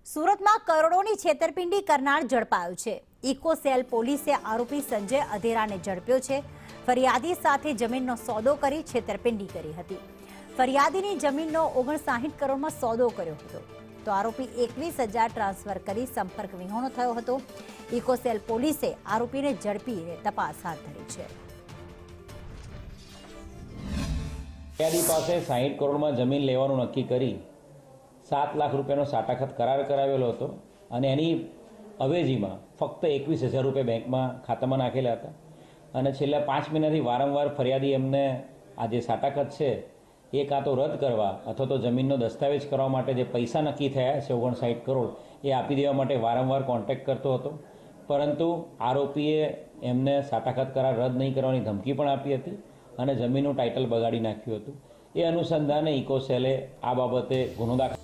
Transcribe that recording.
સુરતમાં કરોડોની છેતરપિંડી કરનાર ઝડપાયો છે। ઇકોસેલ પોલીસે આરોપી સંજય અધેરાને ઝડપ્યો છે। ફરિયાદી સાથે જમીનનો સોદો કરી છેતરપિંડી કરી હતી। ફરિયાદીની જમીનનો 59 કરોડમાં સોદો કર્યો હતો તો આરોપી 21,000 ટ્રાન્સફર કરી સંપર્ક વિહોણો થયો હતો। ઇકોસેલ પોલીસે આરોપીને ઝડપીને તપાસ હાથ ધરી છે। ફરિયાદી પાસે 60 કરોડમાં જમીન લેવાનું નક્કી કરી 7 લાખ રૂપિયાનો સાટાખત કરાર કરાવેલો હતો અને એની અવેજીમાં ફક્ત 21,000 રૂપિયા બેંકમાં ખાતામાં નાખેલા હતા અને છેલ્લા 5 મહિનાથી વારંવાર ફરિયાદી એમને આ જે સાટાખત છે એ કાં તો રદ કરવા અથવા તો જમીનનો દસ્તાવેજ કરવા માટે જે પૈસા નક્કી થયા છે 59 કરોડ એ આપી દેવા માટે વારંવાર કોન્ટેક્ટ કરતો હતો, પરંતુ આરોપીએ એમને સાટાખત કરાર રદ નહીં કરવાની ધમકી પણ આપી હતી અને જમીનનું ટાઇટલ બગાડી નાખ્યું હતું। એ અનુસંધાને ઇકોસેલે આ બાબતે ગુનો દાખલ